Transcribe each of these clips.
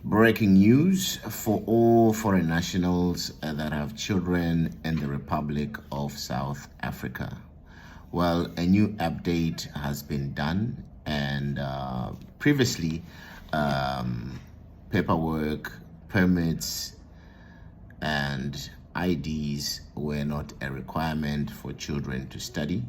Breaking news for all foreign nationals that have children in the Republic of South Africa. Well, a new update has been done, and previously paperwork, permits, and IDs were not a requirement for children to study.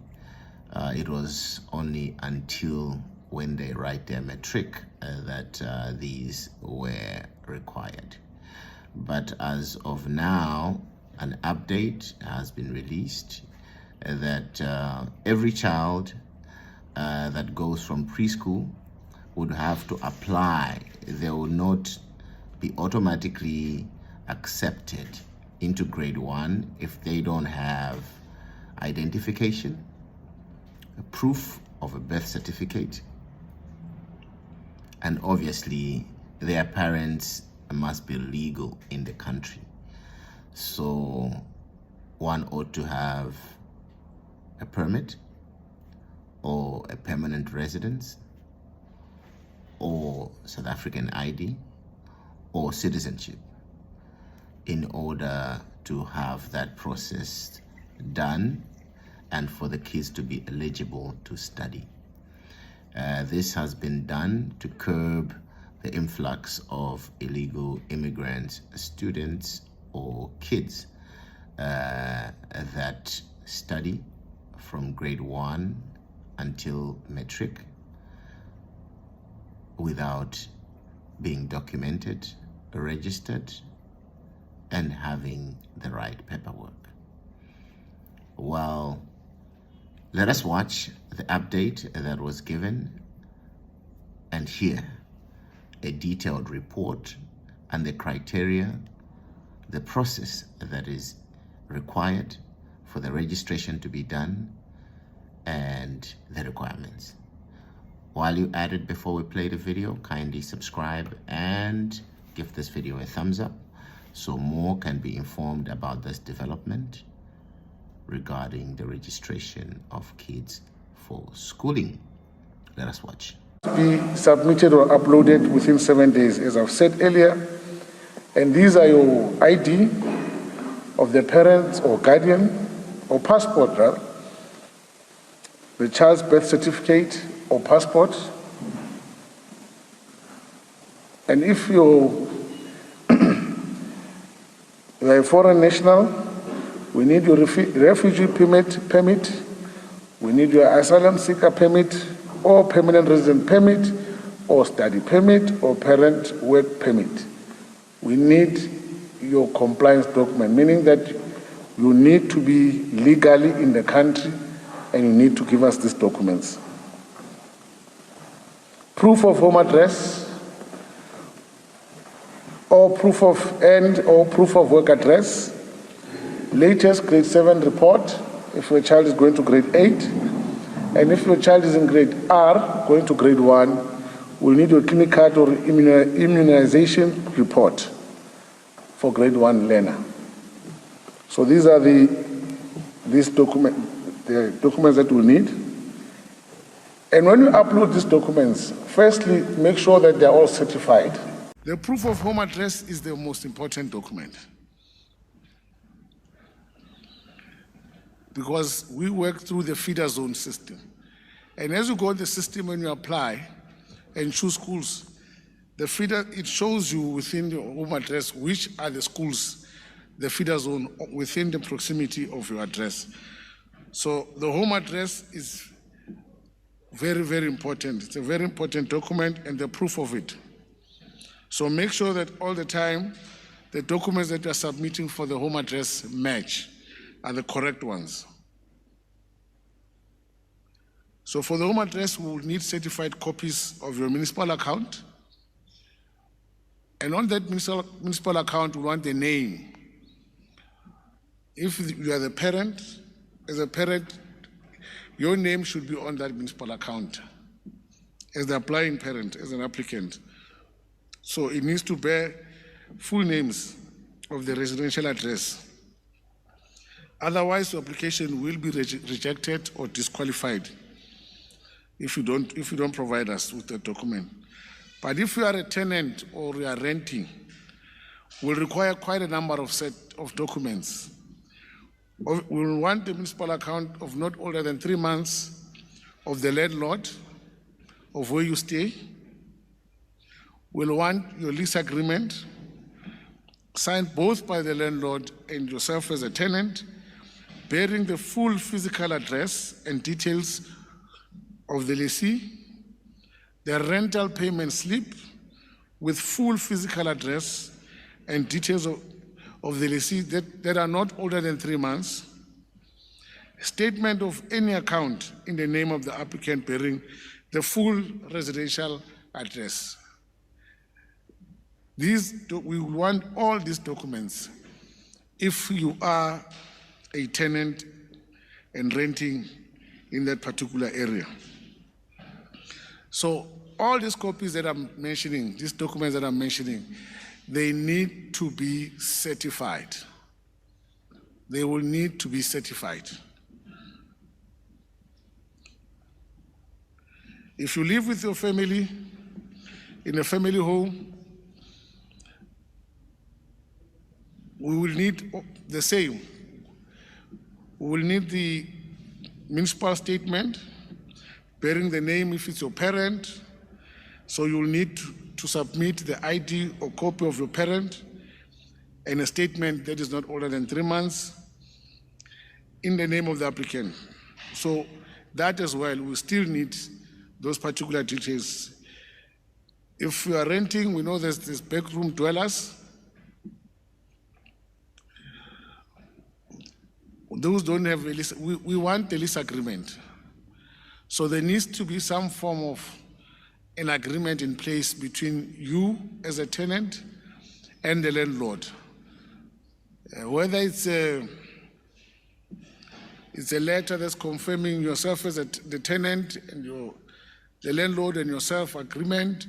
It was only until when they write their matric that these were required. But as of now, an update has been released that every child that goes from preschool would have to apply. They will not be automatically accepted into grade 1 if they don't have identification, a proof of a birth certificate, and obviously their parents must be legal in the country. So one ought to have a permit or a permanent residence or South African ID or citizenship in order to have that process done and for the kids to be eligible to study. This has been done to curb the influx of illegal immigrants, students or kids that study from grade 1 until matric without being documented, registered, and having the right paperwork. Well, let us watch the update that was given and hear a detailed report and the criteria, the process that is required for the registration to be done, and the requirements. While you at it, before we play the video, kindly subscribe and give this video a thumbs up so more can be informed about this development regarding the registration of kids for schooling. Let us watch. Be submitted or uploaded within 7 days, as I've said earlier. And these are your ID of the parents or guardian, or passport rather, the child's birth certificate or passport. And if you're a foreign national, we need your refugee permit, we need your asylum seeker permit, or permanent resident permit, or study permit, or parent work permit. We need your compliance document, meaning that you need to be legally in the country and you need to give us these documents. Proof of home address, or proof of work address, latest grade 7 report if your child is going to grade 8, and if your child is in grade R going to grade 1, we'll need your clinic card or immunization report for grade 1 learner. So these are the documents that we'll need. And when you upload these documents, firstly, make sure that they're all certified. The proof of home address is the most important document, because we work through the feeder zone system. And as you go in the system, when you apply and choose schools, the feeder, it shows you within your home address which are the schools, the feeder zone within the proximity of your address. So the home address is very, very important. It's a very important document and the proof of it. So make sure that all the time the documents that you are submitting for the home address match, are the correct ones. So for the home address, we will need certified copies of your municipal account. And on that municipal account, we want the name. If you are the parent, as a parent, your name should be on that municipal account as the applying parent, as an applicant. So it needs to bear full names of the residential address. Otherwise, the application will be rejected or disqualified if you don't provide us with the document. But if you are a tenant or you are renting, will require quite a number of set of documents. We will want the municipal account of not older than 3 months of the landlord of where you stay. We'll want your lease agreement signed both by the landlord and yourself as a tenant, bearing the full physical address and details of the lessee, the rental payment slip with full physical address and details of the lessee that are not older than 3 months, statement of any account in the name of the applicant bearing the full residential address. We want all these documents if you are a tenant and renting in that particular area. So all these copies that I'm mentioning, these documents that I'm mentioning, they need to be certified. They will need to be certified. If you live with your family in a family home, we will need the same. We will need the municipal statement bearing the name if it's your parent. So you'll need to submit the ID or copy of your parent and a statement that is not older than 3 months in the name of the applicant. So that as well, we still need those particular details. If you are renting, we know there's this backroom dwellers. Those don't have a lease. We want the lease agreement. So there needs to be some form of an agreement in place between you as a tenant and the landlord. Whether it's a letter that's confirming yourself as the tenant and the landlord and yourself agreement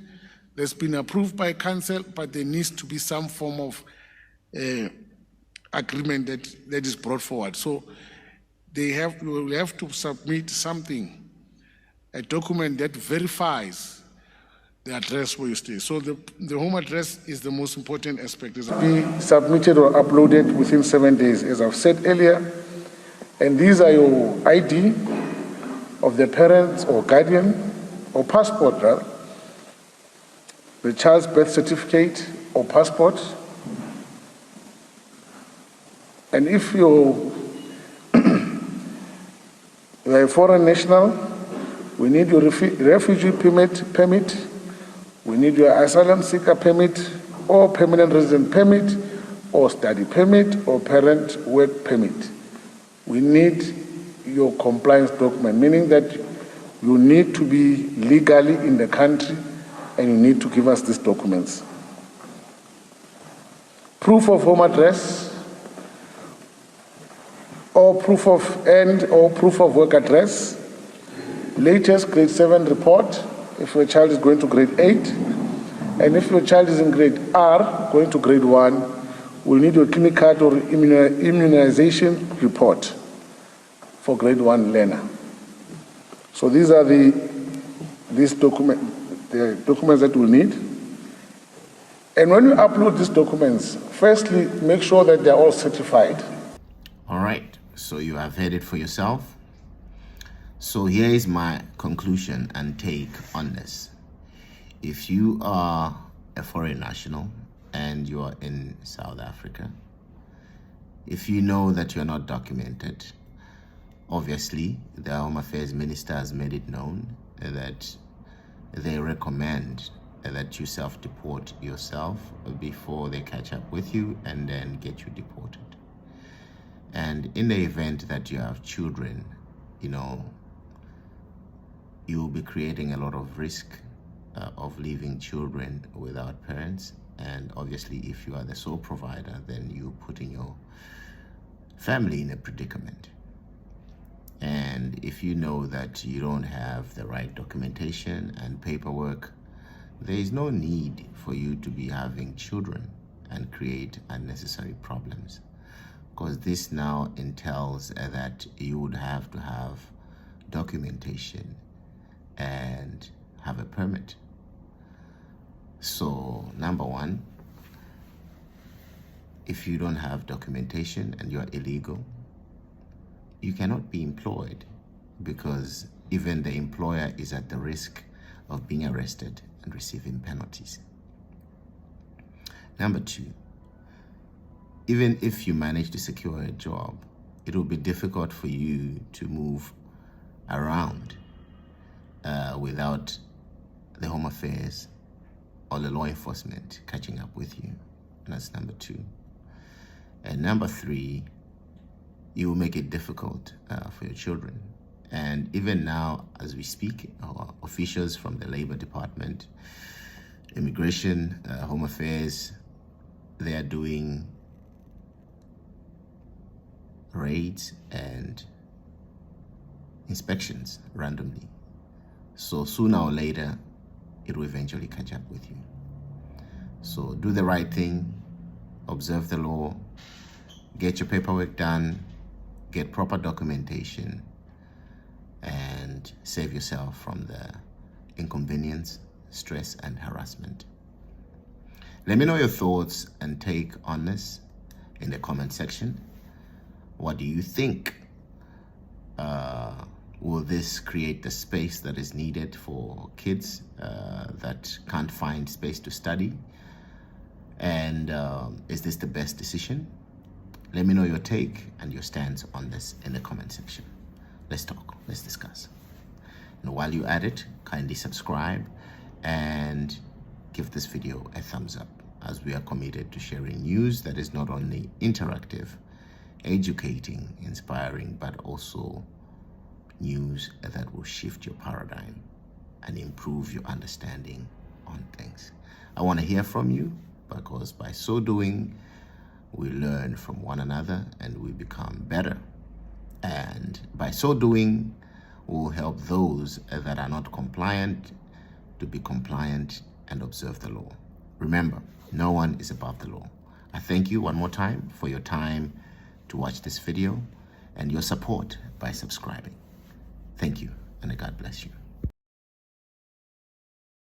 that's been approved by council, but there needs to be some form of agreement that is brought forward. So you will have to submit something, a document that verifies the address where you stay. So the home address is the most important aspect. It will be submitted or uploaded within 7 days, as I've said earlier. And these are your ID of the parents or guardian or passport, rather. The child's birth certificate or passport. And if you're a foreign national, we need your refugee permit, we need your asylum seeker permit, or permanent resident permit, or study permit, or parent work permit. We need your compliance document, meaning that you need to be legally in the country and you need to give us these documents. Proof of home address, or proof of work address, latest grade 7 report if your child is going to grade 8, and if your child is in grade R, going to grade 1, we'll need your clinic card or immunization report for grade 1 learner. So these are the documents that we'll need. And when you upload these documents, firstly, make sure that they're all certified. All right. So you have heard it for yourself. So here is my conclusion and take on this. If you are a foreign national and you are in South Africa, if you know that you're not documented, obviously the Home Affairs Minister has made it known that they recommend that you self-deport yourself before they catch up with you and then get you deported. And in the event that you have children, you'll be creating a lot of risk of leaving children without parents. And obviously, if you are the sole provider, then you're putting your family in a predicament. And if you know that you don't have the right documentation and paperwork, there is no need for you to be having children and create unnecessary problems. Because this now entails that you would have to have documentation and have a permit. So, number one, if you don't have documentation and you are illegal, you cannot be employed, because even the employer is at the risk of being arrested and receiving penalties. Number two, even if you manage to secure a job, it will be difficult for you to move around without the Home Affairs or the law enforcement catching up with you. And that's number two. And number three, you will make it difficult for your children. And even now, as we speak, our officials from the Labor Department, Immigration, Home Affairs, they are doing raids and inspections randomly. So sooner or later, it will eventually catch up with you. So do the right thing, observe the law, get your paperwork done, get proper documentation, and save yourself from the inconvenience, stress, and harassment. Let me know your thoughts and take on this in the comment section. What do you think? Will this create the space that is needed for kids that can't find space to study? And is this the best decision? Let me know your take and your stance on this in the comment section. Let's talk, let's discuss. And while you're at it, kindly subscribe and give this video a thumbs up, as we are committed to sharing news that is not only interactive, educating, inspiring, but also news that will shift your paradigm and improve your understanding on things. I want to hear from you, because by so doing, we learn from one another and we become better. And by so doing, we'll help those that are not compliant to be compliant and observe the law. Remember, no one is above the law. I thank you one more time for your time to watch this video and your support by subscribing. Thank you, and God bless you.